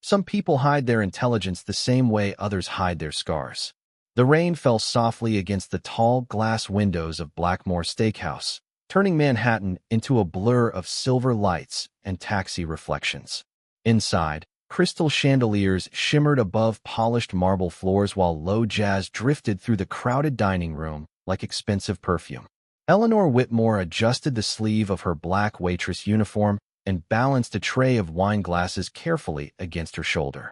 Some people hide their intelligence the same way others hide their scars. The rain fell softly against the tall glass windows of Blackmore Steakhouse, turning Manhattan into a blur of silver lights and taxi reflections. Inside, crystal chandeliers shimmered above polished marble floors while low jazz drifted through the crowded dining room like expensive perfume. Eleanor Whitmore adjusted the sleeve of her black waitress uniform and balanced a tray of wine glasses carefully against her shoulder.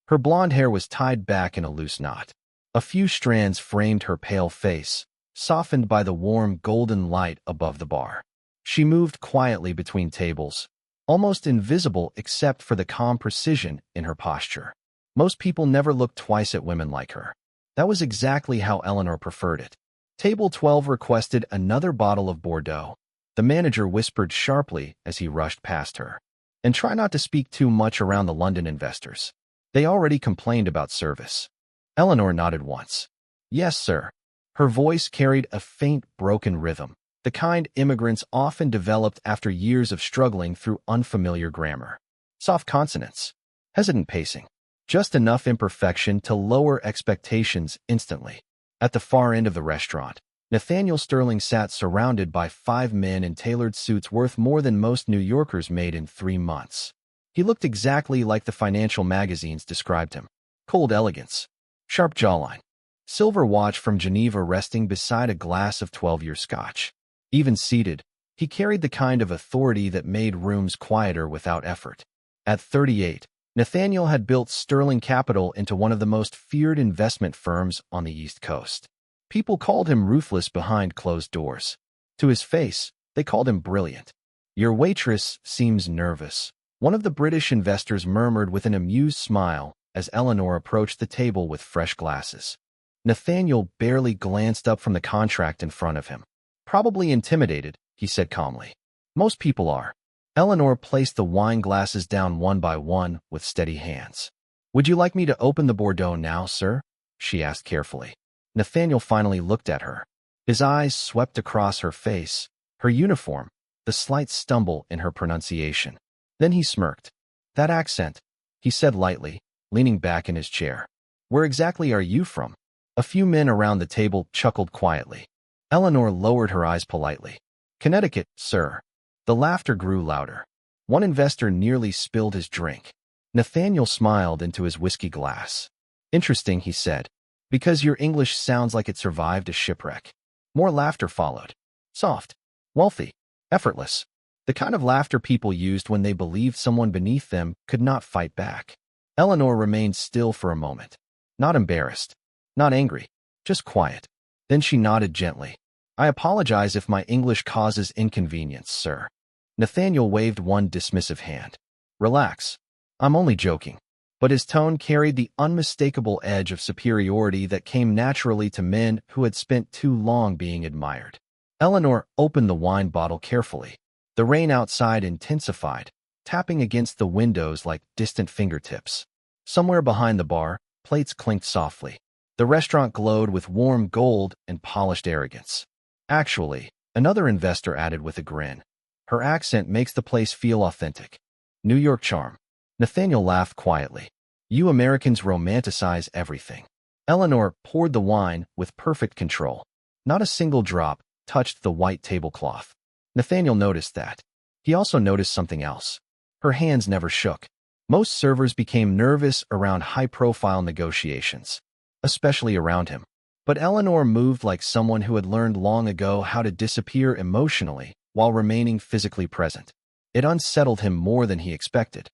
Her blonde hair was tied back in a loose knot. A few strands framed her pale face, softened by the warm golden light above the bar. She moved quietly between tables, almost invisible except for the calm precision in her posture. Most people never looked twice at women like her. That was exactly how Eleanor preferred it. Table 12 requested another bottle of Bordeaux. The manager whispered sharply as he rushed past her. And try not to speak too much around the London investors. They already complained about service. Eleanor nodded once. Yes, sir. Her voice carried a faint, broken rhythm, the kind immigrants often developed after years of struggling through unfamiliar grammar. Soft consonants, hesitant pacing, just enough imperfection to lower expectations instantly. At the far end of the restaurant, Nathaniel Sterling sat surrounded by 5 men in tailored suits worth more than most New Yorkers made in 3 months. He looked exactly like the financial magazines described him. Cold elegance, sharp jawline, silver watch from Geneva resting beside a glass of 12-year scotch. Even seated, he carried the kind of authority that made rooms quieter without effort. At 38, Nathaniel had built Sterling Capital into one of the most feared investment firms on the East Coast. People called him ruthless behind closed doors. To his face, they called him brilliant. Your waitress seems nervous, one of the British investors murmured with an amused smile as Eleanor approached the table with fresh glasses. Nathaniel barely glanced up from the contract in front of him. Probably intimidated, he said calmly. Most people are. Eleanor placed the wine glasses down one by one with steady hands. Would you like me to open the Bordeaux now, sir? She asked carefully. Nathaniel finally looked at her. His eyes swept across her face, her uniform, the slight stumble in her pronunciation. Then he smirked. That accent, he said lightly, leaning back in his chair. Where exactly are you from? A few men around the table chuckled quietly. Eleanor lowered her eyes politely. Connecticut, sir. The laughter grew louder. One investor nearly spilled his drink. Nathaniel smiled into his whiskey glass. Interesting, he said, because your English sounds like it survived a shipwreck. More laughter followed. Soft, wealthy, effortless. The kind of laughter people used when they believed someone beneath them could not fight back. Eleanor remained still for a moment. Not embarrassed, not angry, just quiet. Then she nodded gently. I apologize if my English causes inconvenience, sir. Nathaniel waved one dismissive hand. Relax. I'm only joking. But his tone carried the unmistakable edge of superiority that came naturally to men who had spent too long being admired. Eleanor opened the wine bottle carefully. The rain outside intensified, tapping against the windows like distant fingertips. Somewhere behind the bar, plates clinked softly. The restaurant glowed with warm gold and polished arrogance. Actually, another investor added with a grin. Her accent makes the place feel authentic. New York charm. Nathaniel laughed quietly. You Americans romanticize everything. Eleanor poured the wine with perfect control. Not a single drop touched the white tablecloth. Nathaniel noticed that. He also noticed something else. Her hands never shook. Most servers became nervous around high-profile negotiations, especially around him. But Eleanor moved like someone who had learned long ago how to disappear emotionally while remaining physically present. It unsettled him more than he expected.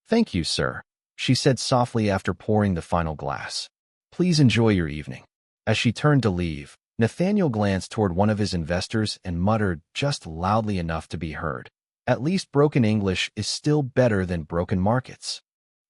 Thank you, sir, she said softly after pouring the final glass. Please enjoy your evening. As she turned to leave, Nathaniel glanced toward one of his investors and muttered just loudly enough to be heard. At least broken English is still better than broken markets.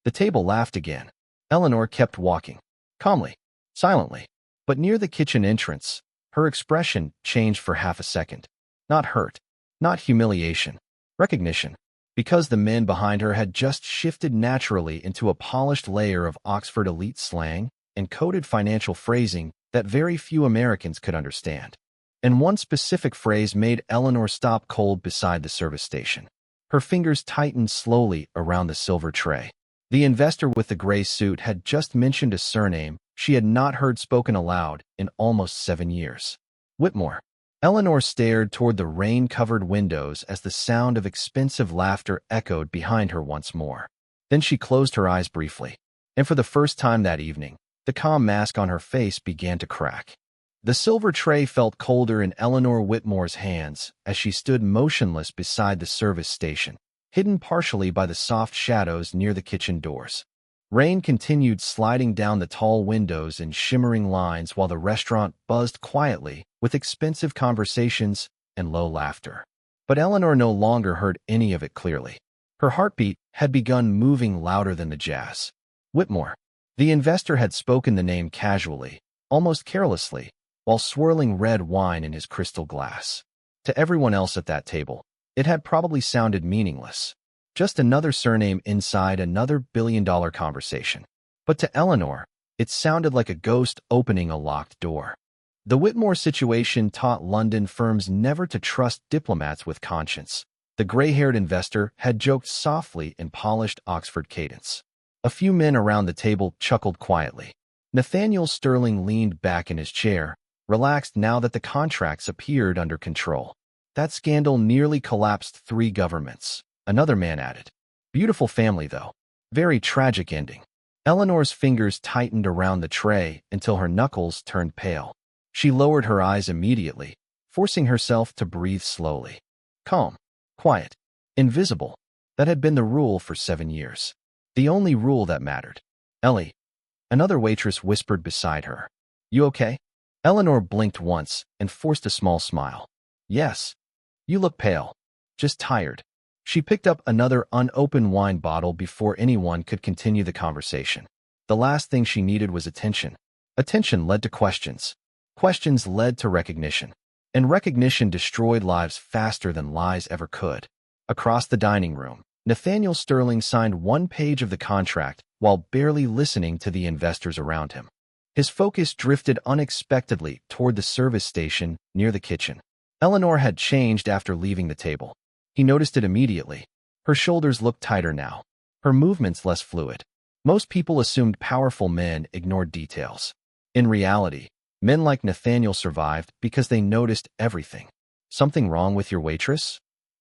The table laughed again. Eleanor kept walking, calmly, silently. But near the kitchen entrance, her expression changed for half a second. Not hurt, not humiliation, recognition. Because the men behind her had just shifted naturally into a polished layer of Oxford elite slang and coded financial phrasing that very few Americans could understand. And one specific phrase made Eleanor stop cold beside the service station. Her fingers tightened slowly around the silver tray. The investor with the gray suit had just mentioned a surname she had not heard spoken aloud in almost 7 years. Whitmore. Eleanor stared toward the rain-covered windows as the sound of expensive laughter echoed behind her once more. Then she closed her eyes briefly, and for the first time that evening, the calm mask on her face began to crack. The silver tray felt colder in Eleanor Whitmore's hands as she stood motionless beside the service station, hidden partially by the soft shadows near the kitchen doors. Rain continued sliding down the tall windows in shimmering lines while the restaurant buzzed quietly with expensive conversations and low laughter. But Eleanor no longer heard any of it clearly. Her heartbeat had begun moving louder than the jazz. Whitmore. The investor had spoken the name casually, almost carelessly, while swirling red wine in his crystal glass. To everyone else at that table, it had probably sounded meaningless. Just another surname inside another billion-dollar conversation. But to Eleanor, it sounded like a ghost opening a locked door. The Whitmore situation taught London firms never to trust diplomats with conscience. The gray-haired investor had joked softly in polished Oxford cadence. A few men around the table chuckled quietly. Nathaniel Sterling leaned back in his chair, relaxed now that the contracts appeared under control. That scandal nearly collapsed 3 governments. Another man added. Beautiful family, though. Very tragic ending. Eleanor's fingers tightened around the tray until her knuckles turned pale. She lowered her eyes immediately, forcing herself to breathe slowly. Calm, quiet, invisible. That had been the rule for 7 years. The only rule that mattered. Ellie. Another waitress whispered beside her. You okay? Eleanor blinked once and forced a small smile. Yes. You look pale. Just tired. She picked up another unopened wine bottle before anyone could continue the conversation. The last thing she needed was attention. Attention led to questions. Questions led to recognition. And recognition destroyed lives faster than lies ever could. Across the dining room, Nathaniel Sterling signed 1 page of the contract while barely listening to the investors around him. His focus drifted unexpectedly toward the service station near the kitchen. Eleanor had changed after leaving the table. He noticed it immediately. Her shoulders looked tighter now, her movements less fluid. Most people assumed powerful men ignored details. In reality, men like Nathaniel survived because they noticed everything. Something wrong with your waitress?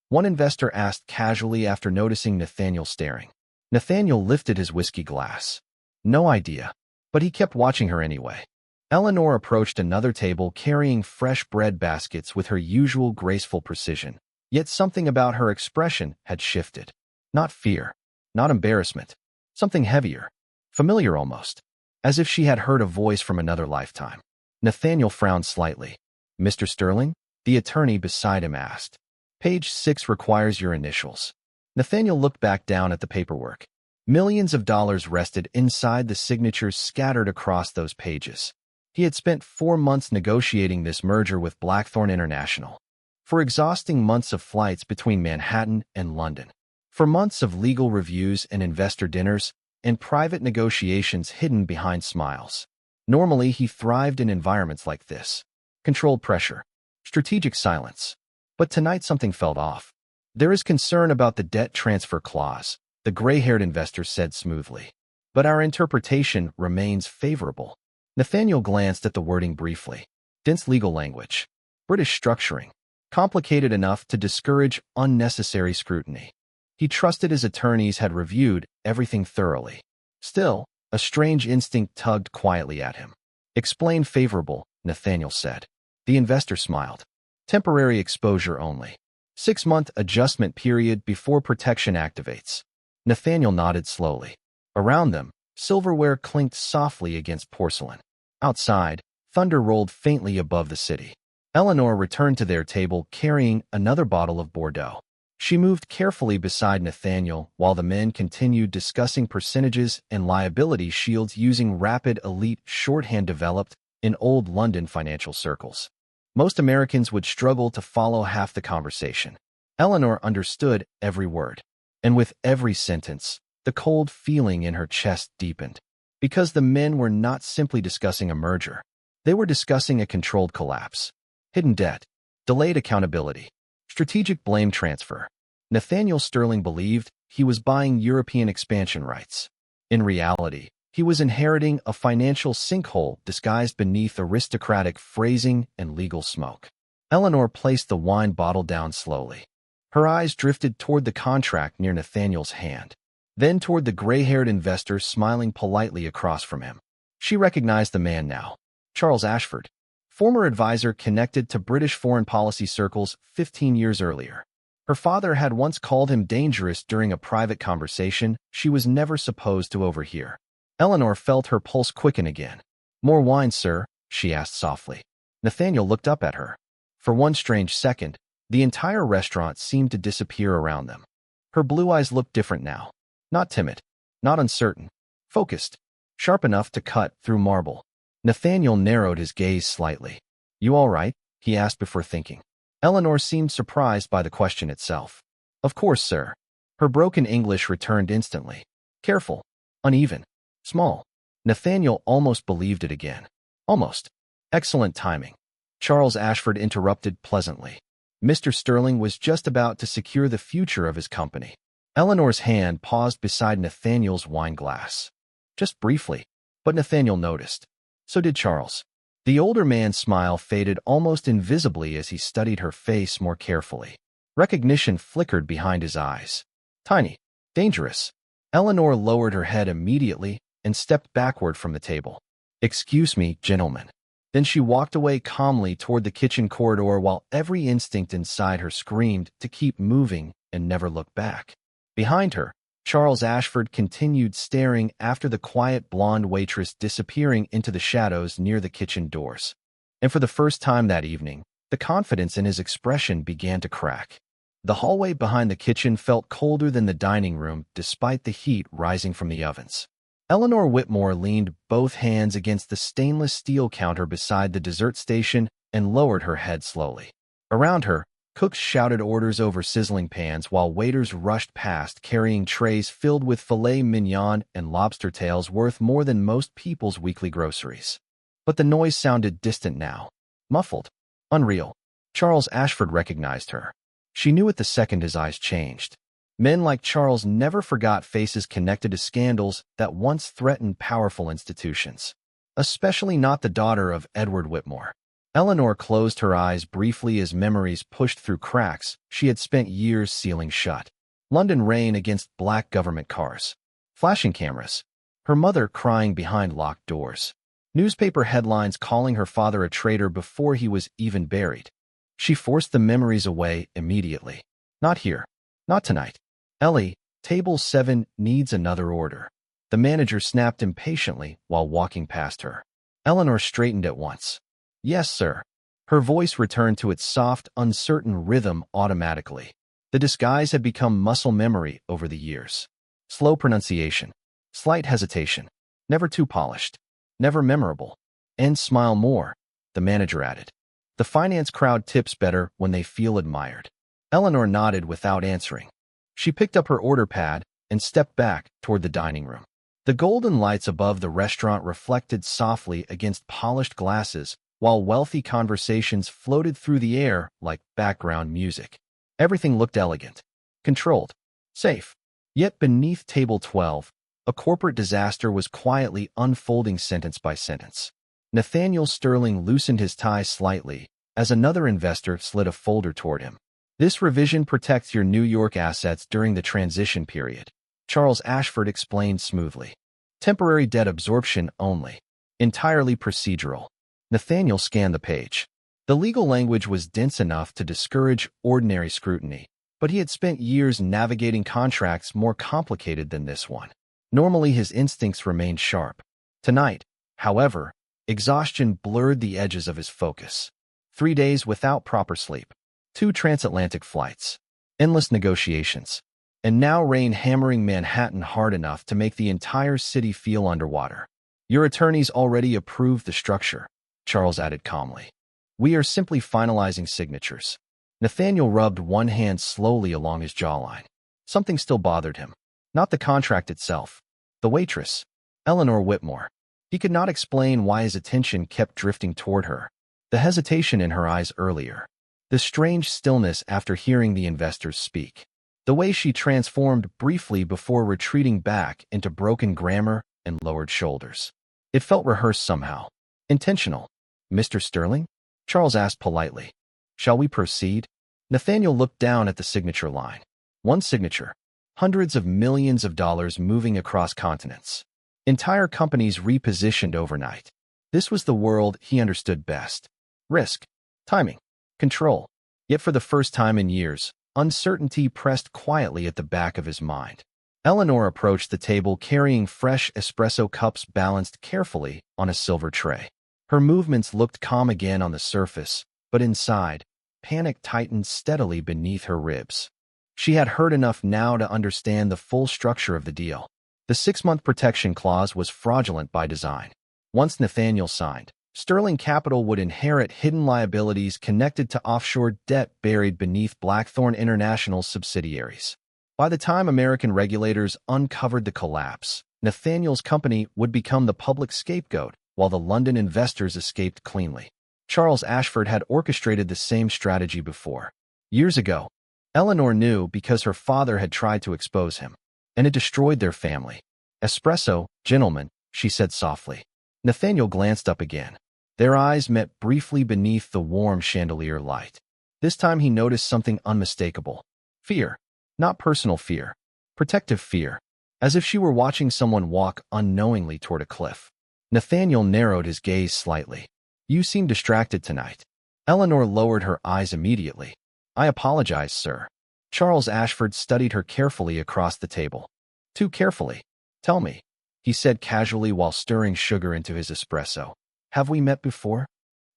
One investor asked casually after noticing Nathaniel staring. Nathaniel lifted his whiskey glass. No idea, but he kept watching her anyway. Eleanor approached another table carrying fresh bread baskets with her usual graceful precision. Yet something about her expression had shifted. Not fear, not embarrassment. Something heavier, familiar almost, as if she had heard a voice from another lifetime. Nathaniel frowned slightly. Mr. Sterling? The attorney beside him asked. Page 6 requires your initials. Nathaniel looked back down at the paperwork. Millions of dollars rested inside the signatures scattered across those pages. He had spent 4 months negotiating this merger with Blackthorne International. For exhausting months of flights between Manhattan and London. For months of legal reviews and investor dinners, and private negotiations hidden behind smiles. Normally, he thrived in environments like this. Controlled pressure. Strategic silence. But tonight something felt off. There is concern about the debt transfer clause, the gray-haired investor said smoothly. But our interpretation remains favorable. Nathaniel glanced at the wording briefly. Dense legal language. British structuring. Complicated enough to discourage unnecessary scrutiny. He trusted his attorneys had reviewed everything thoroughly. Still, a strange instinct tugged quietly at him. Explain favorable, Nathaniel said. The investor smiled. Temporary exposure only. 6-month adjustment period before protection activates. Nathaniel nodded slowly. Around them, silverware clinked softly against porcelain. Outside, thunder rolled faintly above the city. Eleanor returned to their table carrying another bottle of Bordeaux. She moved carefully beside Nathaniel while the men continued discussing percentages and liability shields using rapid elite shorthand developed in old London financial circles. Most Americans would struggle to follow half the conversation. Eleanor understood every word. And with every sentence, the cold feeling in her chest deepened. Because the men were not simply discussing a merger. They were discussing a controlled collapse. Hidden debt, delayed accountability, strategic blame transfer. Nathaniel Sterling believed he was buying European expansion rights. In reality, he was inheriting a financial sinkhole disguised beneath aristocratic phrasing and legal smoke. Eleanor placed the wine bottle down slowly. Her eyes drifted toward the contract near Nathaniel's hand, then toward the gray-haired investor smiling politely across from him. She recognized the man now. Charles Ashford, former advisor connected to British foreign policy circles 15 years earlier. Her father had once called him dangerous during a private conversation she was never supposed to overhear. Eleanor felt her pulse quicken again. "More wine, sir?" she asked softly. Nathaniel looked up at her. For one strange second, the entire restaurant seemed to disappear around them. Her blue eyes looked different now. Not timid, not uncertain, focused, sharp enough to cut through marble. Nathaniel narrowed his gaze slightly. "You all right?" he asked before thinking. Eleanor seemed surprised by the question itself. "Of course, sir." Her broken English returned instantly. Careful, uneven, small. Nathaniel almost believed it again. Almost. Excellent timing. Charles Ashford interrupted pleasantly. Mr. Sterling was just about to secure the future of his company. Eleanor's hand paused beside Nathaniel's wine glass. Just briefly, but Nathaniel noticed. So did Charles. The older man's smile faded almost invisibly as he studied her face more carefully. Recognition flickered behind his eyes. Tiny. Dangerous. Eleanor lowered her head immediately and stepped backward from the table. "Excuse me, gentlemen." Then she walked away calmly toward the kitchen corridor while every instinct inside her screamed to keep moving and never look back. Behind her, Charles Ashford continued staring after the quiet blonde waitress disappearing into the shadows near the kitchen doors. And for the first time that evening, the confidence in his expression began to crack. The hallway behind the kitchen felt colder than the dining room despite the heat rising from the ovens. Eleanor Whitmore leaned both hands against the stainless steel counter beside the dessert station and lowered her head slowly. Around her, cooks shouted orders over sizzling pans while waiters rushed past carrying trays filled with filet mignon and lobster tails worth more than most people's weekly groceries. But the noise sounded distant now, muffled, unreal. Charles Ashford recognized her. She knew it the second his eyes changed. Men like Charles never forgot faces connected to scandals that once threatened powerful institutions. Especially not the daughter of Edward Whitmore. Eleanor closed her eyes briefly as memories pushed through cracks she had spent years sealing shut. London rain against black government cars. Flashing cameras. Her mother crying behind locked doors. Newspaper headlines calling her father a traitor before he was even buried. She forced the memories away immediately. Not here. Not tonight. "Ellie, table 7 needs another order." The manager snapped impatiently while walking past her. Eleanor straightened at once. "Yes, sir." Her voice returned to its soft, uncertain rhythm automatically. The disguise had become muscle memory over the years. Slow pronunciation. Slight hesitation. Never too polished. Never memorable. "And smile more," the manager added. "The finance crowd tips better when they feel admired." Eleanor nodded without answering. She picked up her order pad and stepped back toward the dining room. The golden lights above the restaurant reflected softly against polished glasses, while wealthy conversations floated through the air like background music. Everything looked elegant, controlled, safe. Yet beneath table 12, a corporate disaster was quietly unfolding sentence by sentence. Nathaniel Sterling loosened his tie slightly as another investor slid a folder toward him. "This revision protects your New York assets during the transition period," Charles Ashford explained smoothly. "Temporary debt absorption only. Entirely procedural." Nathaniel scanned the page. The legal language was dense enough to discourage ordinary scrutiny, but he had spent years navigating contracts more complicated than this one. Normally, his instincts remained sharp. Tonight, however, exhaustion blurred the edges of his focus. 3 days without proper sleep. 2 transatlantic flights. Endless negotiations. And now rain hammering Manhattan hard enough to make the entire city feel underwater. "Your attorneys already approved the structure," Charles added calmly. "We are simply finalizing signatures." Nathaniel rubbed one hand slowly along his jawline. Something still bothered him. Not the contract itself. The waitress. Eleanor Whitmore. He could not explain why his attention kept drifting toward her. The hesitation in her eyes earlier. The strange stillness after hearing the investors speak. The way she transformed briefly before retreating back into broken grammar and lowered shoulders. It felt rehearsed somehow. Intentional. Mr. Sterling? Charles asked politely. Shall we proceed? Nathaniel looked down at the signature line. One signature. Hundreds of millions of dollars moving across continents. Entire companies repositioned overnight. This was the world he understood best. Risk, timing, control. Yet for the first time in years, uncertainty pressed quietly at the back of his mind. Eleanor approached the table carrying fresh espresso cups balanced carefully on a silver tray. Her movements looked calm again on the surface, but inside, panic tightened steadily beneath her ribs. She had heard enough now to understand the full structure of the deal. The 6-month protection clause was fraudulent by design. Once Nathaniel signed, Sterling Capital would inherit hidden liabilities connected to offshore debt buried beneath Blackthorn International's subsidiaries. By the time American regulators uncovered the collapse, Nathaniel's company would become the public scapegoat, while the London investors escaped cleanly. Charles Ashford had orchestrated the same strategy before. Years ago, Eleanor knew because her father had tried to expose him, and it destroyed their family. Espresso, gentlemen, she said softly. Nathaniel glanced up again. Their eyes met briefly beneath the warm chandelier light. This time he noticed something unmistakable. Fear. Not personal fear. Protective fear. As if she were watching someone walk unknowingly toward a cliff. Nathaniel narrowed his gaze slightly. You seem distracted tonight. Eleanor lowered her eyes immediately. I apologize, sir. Charles Ashford studied her carefully across the table. Too carefully. Tell me, he said casually while stirring sugar into his espresso. Have we met before?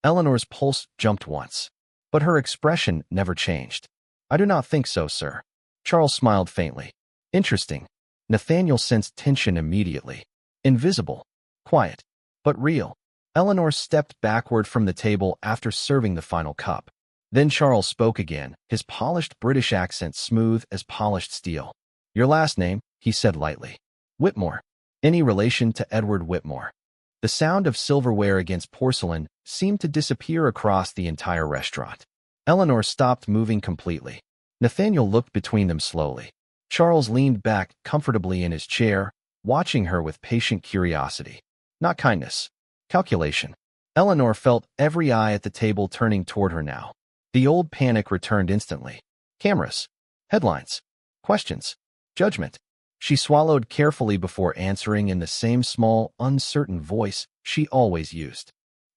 Eleanor's pulse jumped once, but her expression never changed. I do not think so, sir. Charles smiled faintly. Interesting. Nathaniel sensed tension immediately. Invisible. Quiet. But real. Eleanor stepped backward from the table after serving the final cup. Then Charles spoke again, his polished British accent smooth as polished steel. Your last name, he said lightly. Whitmore. Any relation to Edward Whitmore? The sound of silverware against porcelain seemed to disappear across the entire restaurant. Eleanor stopped moving completely. Nathaniel looked between them slowly. Charles leaned back comfortably in his chair, watching her with patient curiosity. Not kindness. Calculation. Eleanor felt every eye at the table turning toward her now. The old panic returned instantly. Cameras. Headlines. Questions. Judgment. She swallowed carefully before answering in the same small, uncertain voice she always used.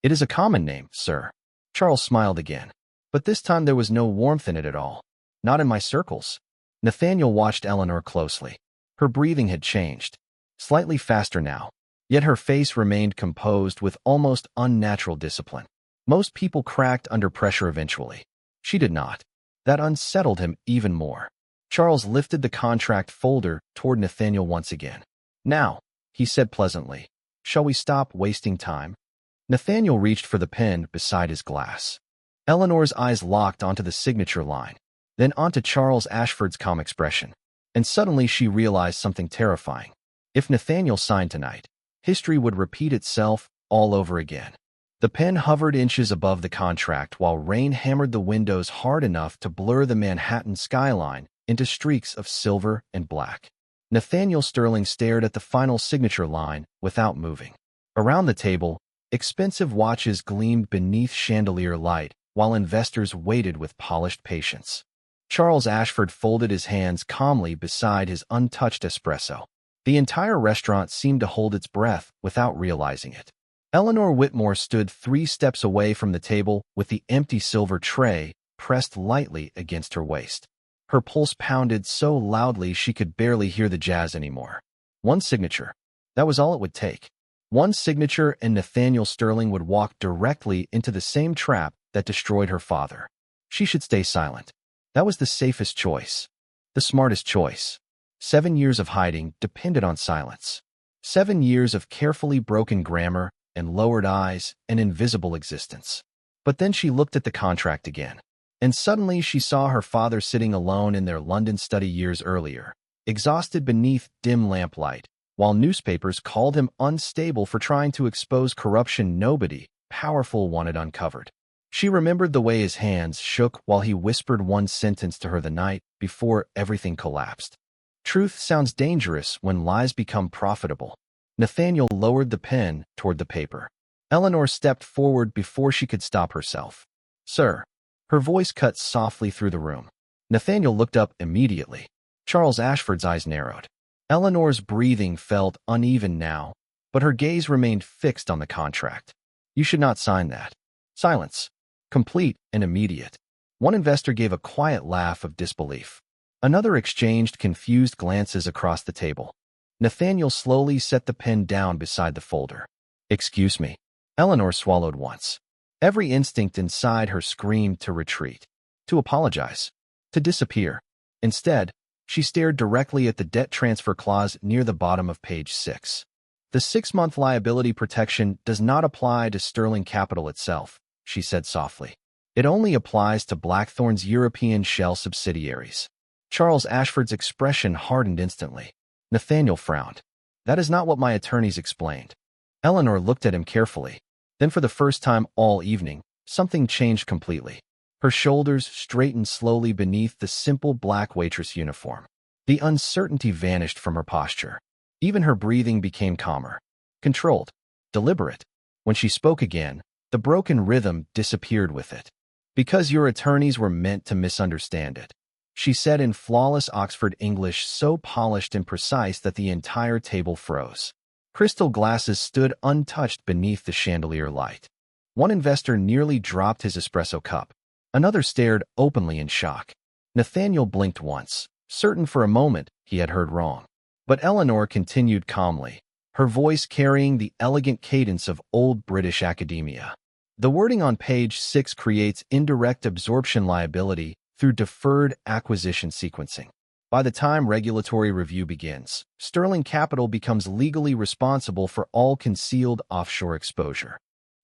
It is a common name, sir. Charles smiled again. But this time there was no warmth in it at all. Not in my circles. Nathaniel watched Eleanor closely. Her breathing had changed. Slightly faster now. Yet her face remained composed with almost unnatural discipline. Most people cracked under pressure eventually. She did not. That unsettled him even more. Charles lifted the contract folder toward Nathaniel once again. Now, he said pleasantly, shall we stop wasting time? Nathaniel reached for the pen beside his glass. Eleanor's eyes locked onto the signature line, then onto Charles Ashford's calm expression. And suddenly she realized something terrifying. If Nathaniel signed tonight, history would repeat itself all over again. The pen hovered inches above the contract while rain hammered the windows hard enough to blur the Manhattan skyline into streaks of silver and black. Nathaniel Sterling stared at the final signature line without moving. Around the table, expensive watches gleamed beneath chandelier light while investors waited with polished patience. Charles Ashford folded his hands calmly beside his untouched espresso. The entire restaurant seemed to hold its breath without realizing it. Eleanor Whitmore stood 3 steps away from the table with the empty silver tray pressed lightly against her waist. Her pulse pounded so loudly she could barely hear the jazz anymore. One signature. That was all it would take. One signature and Nathaniel Sterling would walk directly into the same trap that destroyed her father. She should stay silent. That was the safest choice. The smartest choice. 7 years of hiding depended on silence. 7 years of carefully broken grammar and lowered eyes and invisible existence. But then she looked at the contract again. And suddenly she saw her father sitting alone in their London study years earlier, exhausted beneath dim lamplight, while newspapers called him unstable for trying to expose corruption nobody powerful wanted uncovered. She remembered the way his hands shook while he whispered one sentence to her the night before everything collapsed. Truth sounds dangerous when lies become profitable. Nathaniel lowered the pen toward the paper. Eleanor stepped forward before she could stop herself. "Sir." Her voice cut softly through the room. Nathaniel looked up immediately. Charles Ashford's eyes narrowed. Eleanor's breathing felt uneven now, but her gaze remained fixed on the contract. "You should not sign that." Silence. Complete and immediate. One investor gave a quiet laugh of disbelief. Another exchanged confused glances across the table. Nathaniel slowly set the pen down beside the folder. "Excuse me." Eleanor swallowed once. Every instinct inside her screamed to retreat, to apologize, to disappear. Instead, she stared directly at the debt transfer clause near the bottom of page 6. "The 6-month liability protection does not apply to Sterling Capital itself," she said softly. "It only applies to Blackthorn's European shell subsidiaries." Charles Ashford's expression hardened instantly. Nathaniel frowned. "That is not what my attorneys explained." Eleanor looked at him carefully. Then for the first time all evening, something changed completely. Her shoulders straightened slowly beneath the simple black waitress uniform. The uncertainty vanished from her posture. Even her breathing became calmer, controlled, deliberate. When she spoke again, the broken rhythm disappeared with it. "Because your attorneys were meant to misunderstand it," she said in flawless Oxford English so polished and precise that the entire table froze. Crystal glasses stood untouched beneath the chandelier light. One investor nearly dropped his espresso cup. Another stared openly in shock. Nathaniel blinked once, certain for a moment he had heard wrong. But Eleanor continued calmly, her voice carrying the elegant cadence of old British academia. "The wording on page 6 creates indirect absorption liability through deferred acquisition sequencing. By the time regulatory review begins, Sterling Capital becomes legally responsible for all concealed offshore exposure."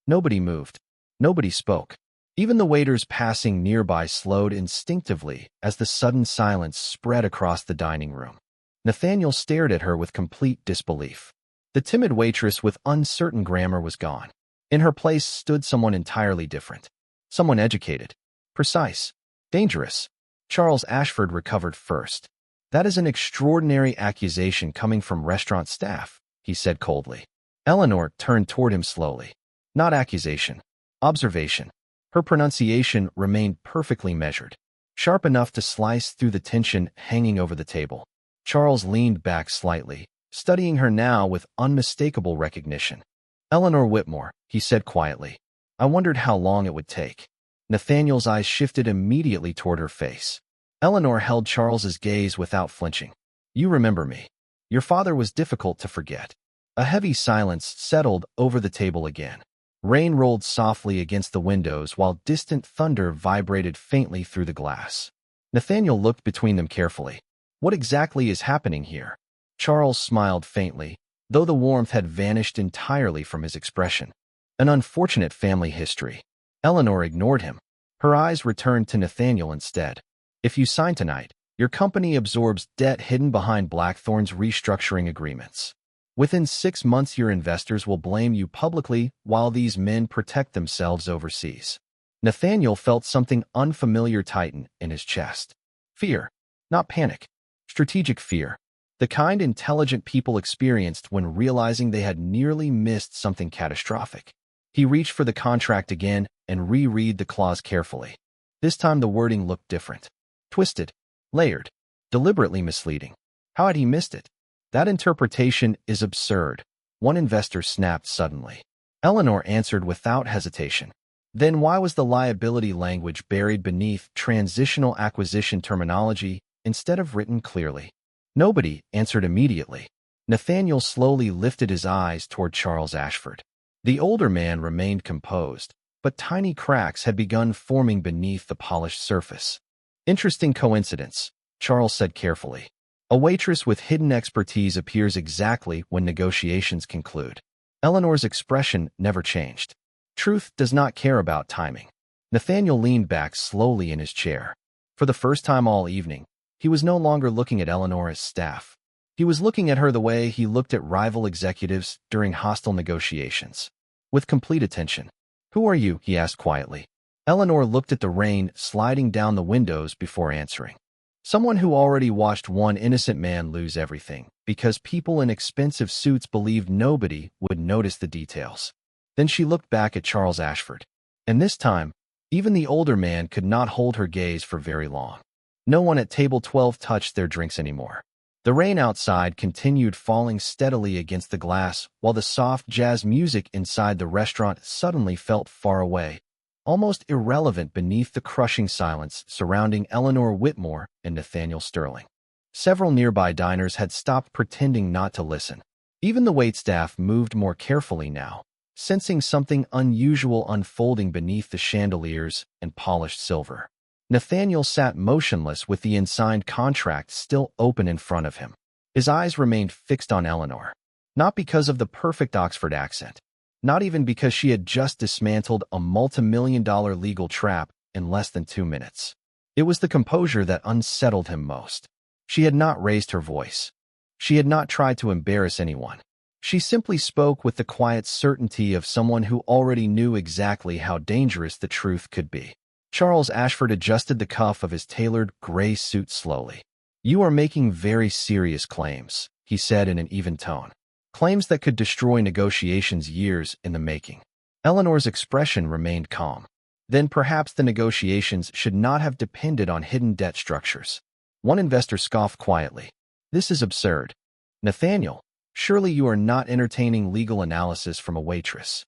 Nobody moved. Nobody spoke. Even the waiters passing nearby slowed instinctively as the sudden silence spread across the dining room. Nathaniel stared at her with complete disbelief. The timid waitress with uncertain grammar was gone. In her place stood someone entirely different. Someone educated, precise, dangerous. Charles Ashford recovered first. "That is an extraordinary accusation coming from restaurant staff," he said coldly. Eleanor turned toward him slowly. "Not accusation. Observation." Her pronunciation remained perfectly measured, sharp enough to slice through the tension hanging over the table. Charles leaned back slightly, studying her now with unmistakable recognition. "Eleanor Whitmore," he said quietly. "I wondered how long it would take." Nathaniel's eyes shifted immediately toward her face. Eleanor held Charles's gaze without flinching. "You remember me. Your father was difficult to forget." A heavy silence settled over the table again. Rain rolled softly against the windows while distant thunder vibrated faintly through the glass. Nathaniel looked between them carefully. "What exactly is happening here?" Charles smiled faintly, though the warmth had vanished entirely from his expression. "An unfortunate family history." Eleanor ignored him. Her eyes returned to Nathaniel instead. "If you sign tonight, your company absorbs debt hidden behind Blackthorn's restructuring agreements. Within 6 months, your investors will blame you publicly while these men protect themselves overseas." Nathaniel felt something unfamiliar tighten in his chest. Fear, not panic. Strategic fear. The kind intelligent people experienced when realizing they had nearly missed something catastrophic. He reached for the contract again and reread the clause carefully. This time the wording looked different. Twisted, layered, deliberately misleading. How had he missed it? "That interpretation is absurd," one investor snapped suddenly. Eleanor answered without hesitation. "Then why was the liability language buried beneath transitional acquisition terminology instead of written clearly?" Nobody answered immediately. Nathaniel slowly lifted his eyes toward Charles Ashford. The older man remained composed, but tiny cracks had begun forming beneath the polished surface. "Interesting coincidence," Charles said carefully. "A waitress with hidden expertise appears exactly when negotiations conclude." Eleanor's expression never changed. Truth does not care about timing. Nathaniel leaned back slowly in his chair. For the first time all evening, he was no longer looking at Eleanor as staff. He was looking at her the way he looked at rival executives during hostile negotiations. With complete attention. "Who are you?" he asked quietly. Eleanor looked at the rain sliding down the windows before answering. Someone who already watched one innocent man lose everything, because people in expensive suits believed nobody would notice the details. Then she looked back at Charles Ashford. And this time, even the older man could not hold her gaze for very long. No one at table 12 touched their drinks anymore. The rain outside continued falling steadily against the glass, while the soft jazz music inside the restaurant suddenly felt far away, almost irrelevant beneath the crushing silence surrounding Eleanor Whitmore and Nathaniel Sterling. Several nearby diners had stopped pretending not to listen. Even the waitstaff moved more carefully now, sensing something unusual unfolding beneath the chandeliers and polished silver. Nathaniel sat motionless with the unsigned contract still open in front of him. His eyes remained fixed on Eleanor, not because of the perfect Oxford accent, not even because she had just dismantled a multi-million-dollar legal trap in less than 2 minutes. It was the composure that unsettled him most. She had not raised her voice. She had not tried to embarrass anyone. She simply spoke with the quiet certainty of someone who already knew exactly how dangerous the truth could be. Charles Ashford adjusted the cuff of his tailored gray suit slowly. "You are making very serious claims," he said in an even tone. "Claims that could destroy negotiations years in the making." Eleanor's expression remained calm. Then perhaps the negotiations should not have depended on hidden debt structures. One investor scoffed quietly. "This is absurd. Nathaniel, surely you are not entertaining legal analysis from a waitress."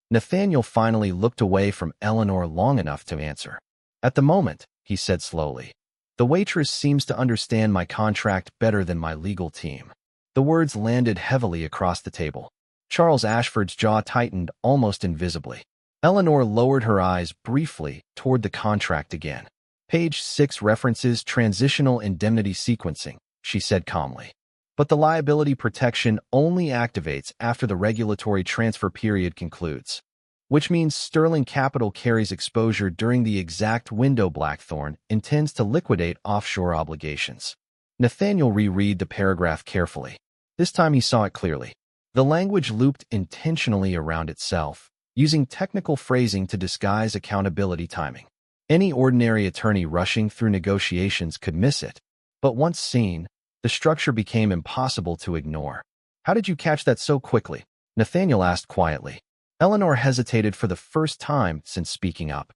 Nathaniel finally looked away from Eleanor long enough to answer. "At the moment," he said slowly, "the waitress seems to understand my contract better than my legal team." The words landed heavily across the table. Charles Ashford's jaw tightened almost invisibly. Eleanor lowered her eyes briefly toward the contract again. "Page 6 references transitional indemnity sequencing," she said calmly. "But the liability protection only activates after the regulatory transfer period concludes, which means Sterling Capital carries exposure during the exact window Blackthorne intends to liquidate offshore obligations." Nathaniel reread the paragraph carefully. This time he saw it clearly. The language looped intentionally around itself, using technical phrasing to disguise accountability timing. Any ordinary attorney rushing through negotiations could miss it, but once seen, the structure became impossible to ignore. "How did you catch that so quickly?" Nathaniel asked quietly. Eleanor hesitated for the first time since speaking up.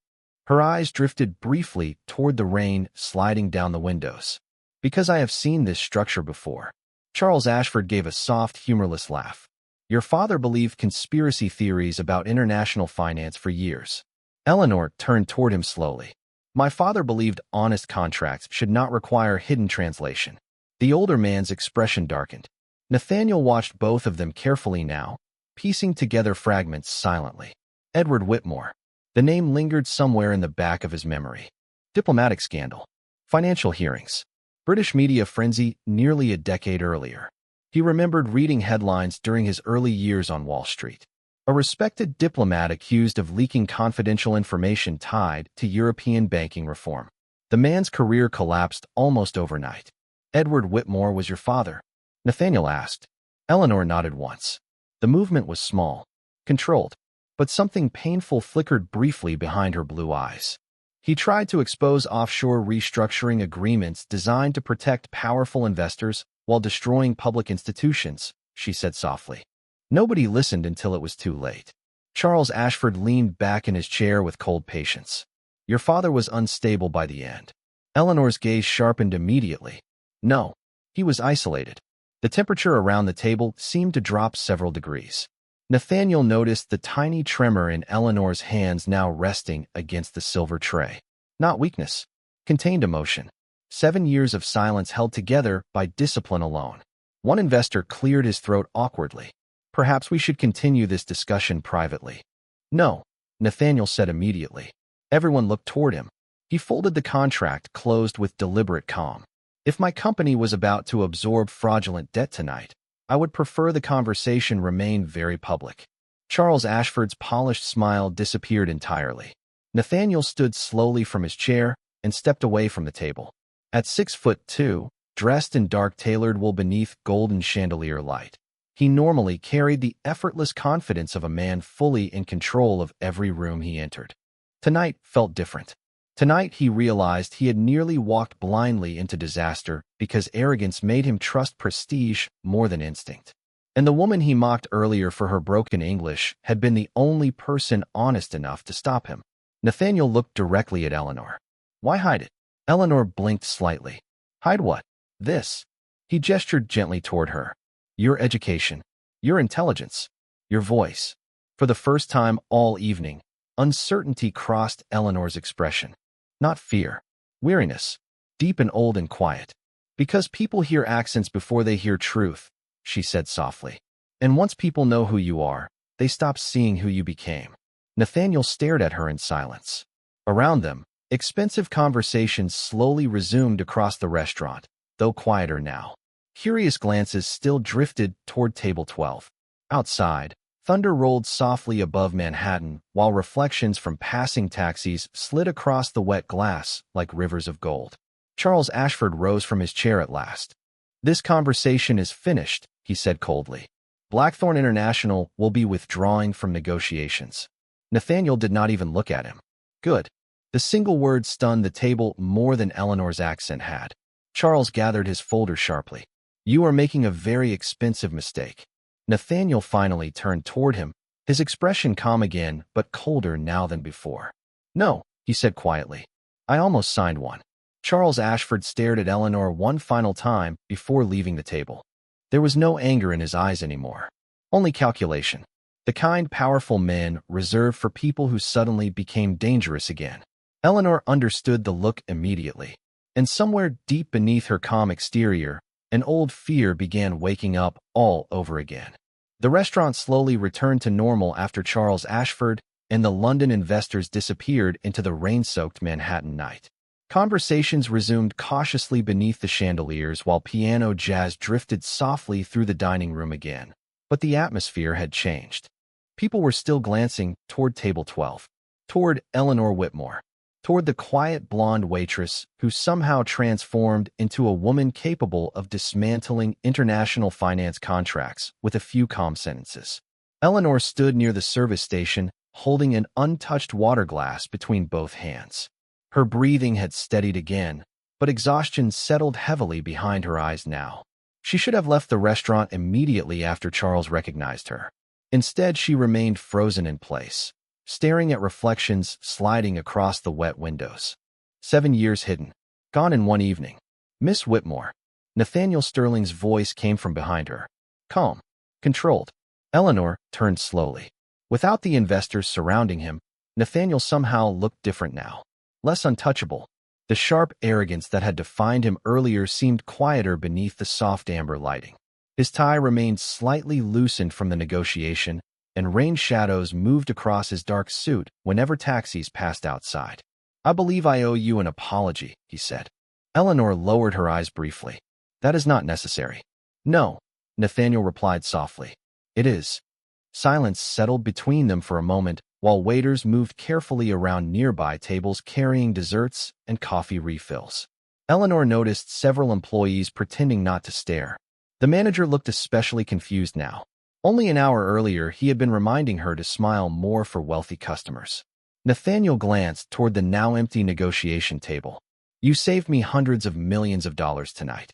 Her eyes drifted briefly toward the rain sliding down the windows. "Because I have seen this structure before." Charles Ashford gave a soft, humorless laugh. "Your father believed conspiracy theories about international finance for years." Eleanor turned toward him slowly. "My father believed honest contracts should not require hidden translation." The older man's expression darkened. Nathaniel watched both of them carefully now, piecing together fragments silently. Edward Whitmore. The name lingered somewhere in the back of his memory. Diplomatic scandal. Financial hearings. British media frenzy nearly a decade earlier. He remembered reading headlines during his early years on Wall Street. A respected diplomat accused of leaking confidential information tied to European banking reform. The man's career collapsed almost overnight. "Edward Whitmore was your father?" Nathaniel asked. Eleanor nodded once. The movement was small, controlled, but something painful flickered briefly behind her blue eyes. "He tried to expose offshore restructuring agreements designed to protect powerful investors while destroying public institutions," she said softly. Nobody listened until it was too late. Charles Ashford leaned back in his chair with cold patience. "Your father was unstable by the end." Eleanor's gaze sharpened immediately. "No, he was isolated." The temperature around the table seemed to drop several degrees. Nathaniel noticed the tiny tremor in Eleanor's hands now resting against the silver tray. Not weakness, contained emotion. 7 years of silence held together by discipline alone. One investor cleared his throat awkwardly. "Perhaps we should continue this discussion privately." "No," Nathaniel said immediately. Everyone looked toward him. He folded the contract closed with deliberate calm. "If my company was about to absorb fraudulent debt tonight, I would prefer the conversation remain very public." Charles Ashford's polished smile disappeared entirely. Nathaniel stood slowly from his chair and stepped away from the table. At 6'2", dressed in dark tailored wool beneath golden chandelier light, he normally carried the effortless confidence of a man fully in control of every room he entered. Tonight felt different. Tonight he realized he had nearly walked blindly into disaster because arrogance made him trust prestige more than instinct. And the woman he mocked earlier for her broken English had been the only person honest enough to stop him. Nathaniel looked directly at Eleanor. Why hide it? Eleanor blinked slightly. Hide what? This. He gestured gently toward her. Your education. Your intelligence. Your voice. For the first time all evening, uncertainty crossed Eleanor's expression. Not fear. Weariness. Deep and old and quiet. Because people hear accents before they hear truth, she said softly. And once people know who you are, they stop seeing who you became. Nathaniel stared at her in silence. Around them, expensive conversations slowly resumed across the restaurant, though quieter now. Curious glances still drifted toward table 12. Outside, thunder rolled softly above Manhattan, while reflections from passing taxis slid across the wet glass like rivers of gold. Charles Ashford rose from his chair at last. This conversation is finished, he said coldly. Blackthorne International will be withdrawing from negotiations. Nathaniel did not even look at him. Good. The single word stunned the table more than Eleanor's accent had. Charles gathered his folder sharply. You are making a very expensive mistake. Nathaniel finally turned toward him, his expression calm again, but colder now than before. No, he said quietly. I almost signed one. Charles Ashford stared at Eleanor one final time before leaving the table. There was no anger in his eyes anymore. Only calculation. The kind, powerful man reserved for people who suddenly became dangerous again. Eleanor understood the look immediately. And somewhere deep beneath her calm exterior, an old fear began waking up all over again. The restaurant slowly returned to normal after Charles Ashford and the London investors disappeared into the rain-soaked Manhattan night. Conversations resumed cautiously beneath the chandeliers while piano jazz drifted softly through the dining room again. But the atmosphere had changed. People were still glancing toward table 12, toward Eleanor Whitmore, toward the quiet blonde waitress who somehow transformed into a woman capable of dismantling international finance contracts with a few calm sentences. Eleanor stood near the service station, holding an untouched water glass between both hands. Her breathing had steadied again, but exhaustion settled heavily behind her eyes now. She should have left the restaurant immediately after Charles recognized her. Instead, she remained frozen in place, staring at reflections sliding across the wet windows. 7 years hidden. Gone in one evening. Miss Whitmore. Nathaniel Sterling's voice came from behind her. Calm. Controlled. Eleanor turned slowly. Without the investors surrounding him, Nathaniel somehow looked different now. Less untouchable. The sharp arrogance that had defined him earlier seemed quieter beneath the soft amber lighting. His tie remained slightly loosened from the negotiation, and rain shadows moved across his dark suit whenever taxis passed outside. I believe I owe you an apology, he said. Eleanor lowered her eyes briefly. That is not necessary. No, Nathaniel replied softly. It is. Silence settled between them for a moment, while waiters moved carefully around nearby tables carrying desserts and coffee refills. Eleanor noticed several employees pretending not to stare. The manager looked especially confused now. Only an hour earlier, he had been reminding her to smile more for wealthy customers. Nathaniel glanced toward the now empty negotiation table. You saved me hundreds of millions of dollars tonight.